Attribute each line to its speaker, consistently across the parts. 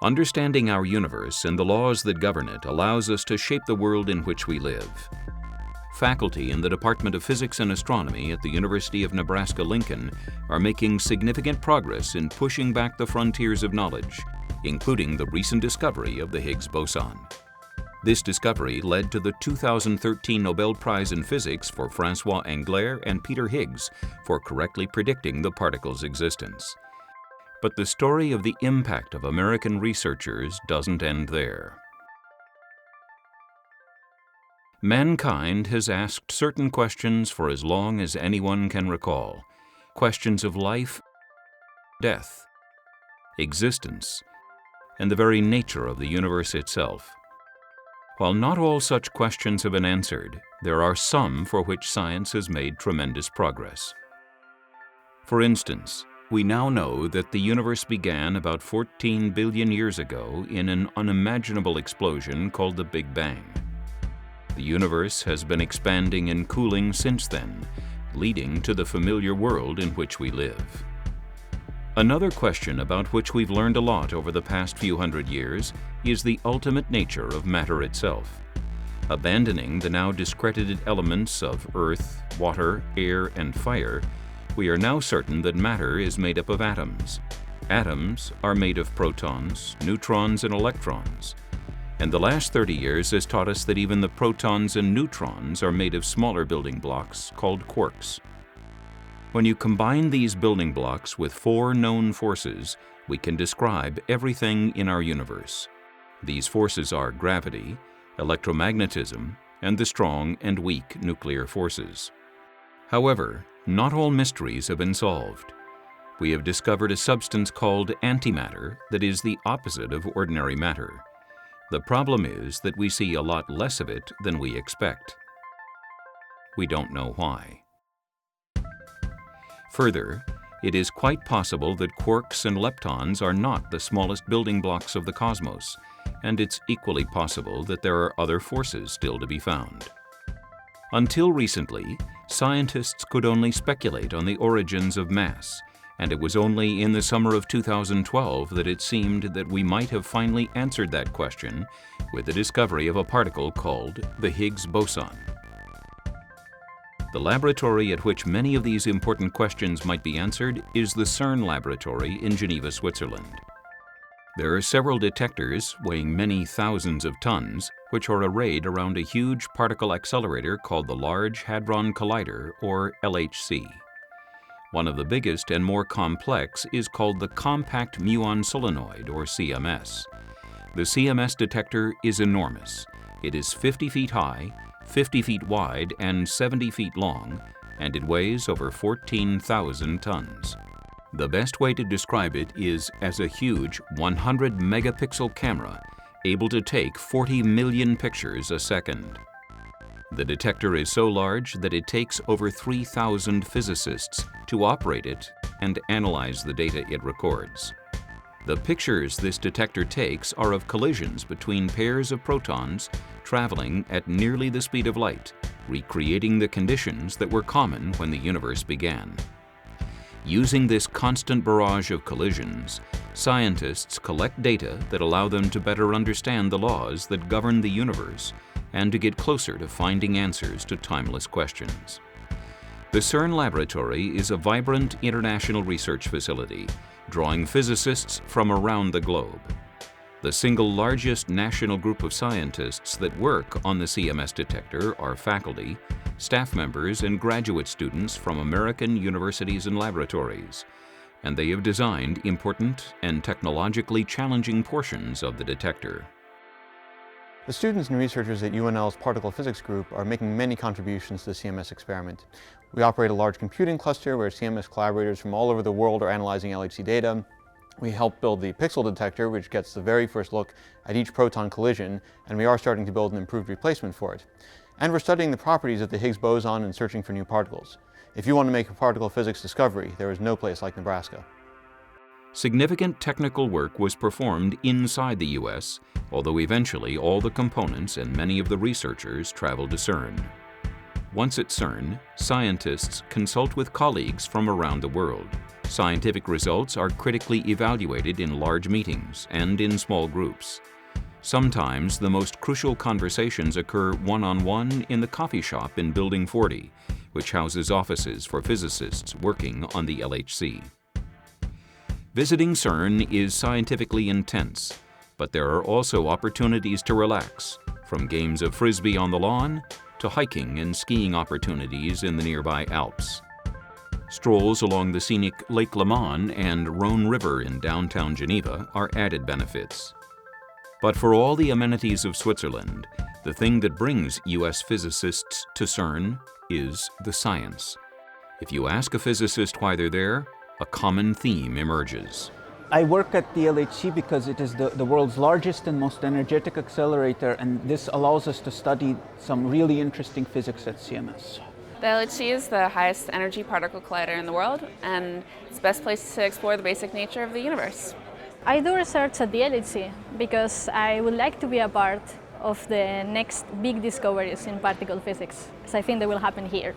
Speaker 1: Understanding our universe and the laws that govern it allows us to shape the world in which we live. Faculty in the Department of Physics and Astronomy at the University of Nebraska-Lincoln are making significant progress in pushing back the frontiers of knowledge, including the recent discovery of the Higgs boson. This discovery led to the 2013 Nobel Prize in Physics for François Englert and Peter Higgs for correctly predicting the particle's existence. But the story of the impact of American researchers doesn't end there. Mankind has asked certain questions for as long as anyone can recall. Questions of life, death, existence, and the very nature of the universe itself. While not all such questions have been answered, there are some for which science has made tremendous progress. For instance, we now know that the universe began about 14 billion years ago in an unimaginable explosion called the Big Bang. The universe has been expanding and cooling since then, leading to the familiar world in which we live. Another question about which we've learned a lot over the past few hundred years is the ultimate nature of matter itself. Abandoning the now discredited elements of earth, water, air, and fire, we are now certain that matter is made up of atoms. Atoms are made of protons, neutrons, and electrons. And the last 30 years has taught us that even the protons and neutrons are made of smaller building blocks called quarks. When you combine these building blocks with 4 known forces, we can describe everything in our universe. These forces are gravity, electromagnetism, and the strong and weak nuclear forces. However, not all mysteries have been solved. We have discovered a substance called antimatter that is the opposite of ordinary matter. The problem is that we see a lot less of it than we expect. We don't know why. Further, it is quite possible that quarks and leptons are not the smallest building blocks of the cosmos, and it's equally possible that there are other forces still to be found. Until recently, scientists could only speculate on the origins of mass, and it was only in the summer of 2012 that it seemed that we might have finally answered that question with the discovery of a particle called the Higgs boson. The laboratory at which many of these important questions might be answered is the CERN laboratory in Geneva, Switzerland. There are several detectors weighing many thousands of tons, which are arrayed around a huge particle accelerator called the Large Hadron Collider, or LHC. One of the biggest and more complex is called the Compact Muon Solenoid, or CMS. The CMS detector is enormous. It is 50 feet high, 50 feet wide, and 70 feet long, and it weighs over 14,000 tons. The best way to describe it is as a huge 100-megapixel camera able to take 40 million pictures a second. The detector is so large that it takes over 3,000 physicists to operate it and analyze the data it records. The pictures this detector takes are of collisions between pairs of protons traveling at nearly the speed of light, recreating the conditions that were common when the universe began. Using this constant barrage of collisions, scientists collect data that allow them to better understand the laws that govern the universe and to get closer to finding answers to timeless questions. The CERN laboratory is a vibrant international research facility, drawing physicists from around the globe. The single largest national group of scientists that work on the CMS detector are faculty, staff members, and graduate students from American universities and laboratories, and they have designed important and technologically challenging portions of the detector.
Speaker 2: The students and researchers at UNL's particle physics group are making many contributions to the CMS experiment. We operate a large computing cluster where CMS collaborators from all over the world are analyzing LHC data. We helped build the pixel detector, which gets the very first look at each proton collision, and we are starting to build an improved replacement for it. And we're studying the properties of the Higgs boson and searching for new particles. If you want to make a particle physics discovery, there is no place like Nebraska.
Speaker 1: Significant technical work was performed inside the U.S., although eventually all the components and many of the researchers traveled to CERN. Once at CERN, scientists consult with colleagues from around the world. Scientific results are critically evaluated in large meetings and in small groups. Sometimes the most crucial conversations occur one-on-one in the coffee shop in Building 40, which houses offices for physicists working on the LHC. Visiting CERN is scientifically intense, but there are also opportunities to relax, from games of frisbee on the lawn to hiking and skiing opportunities in the nearby Alps. Strolls along the scenic Lake Leman and Rhone River in downtown Geneva are added benefits. But for all the amenities of Switzerland, the thing that brings U.S. physicists to CERN is the science. If you ask a physicist why they're there, a common theme emerges.
Speaker 3: I work at the LHC because it is the world's largest and most energetic accelerator, and this allows us to study some really interesting physics at CMS.
Speaker 4: The LHC is the highest energy particle collider in the world, and it's the best place to explore the basic nature of the universe.
Speaker 5: I do research at the LHC because I would like to be a part of the next big discoveries in particle physics, because I think they will happen here.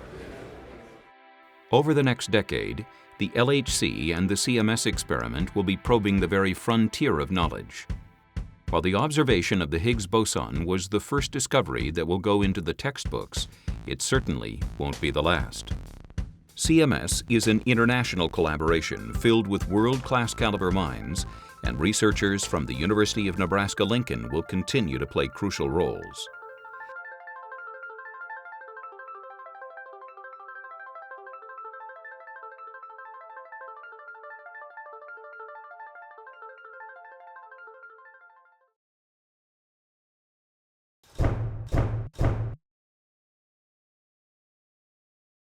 Speaker 1: Over the next decade, the LHC and the CMS experiment will be probing the very frontier of knowledge. While the observation of the Higgs boson was the first discovery that will go into the textbooks, it certainly won't be the last. CMS is an international collaboration filled with world-class caliber minds, and researchers from the University of Nebraska-Lincoln will continue to play crucial roles.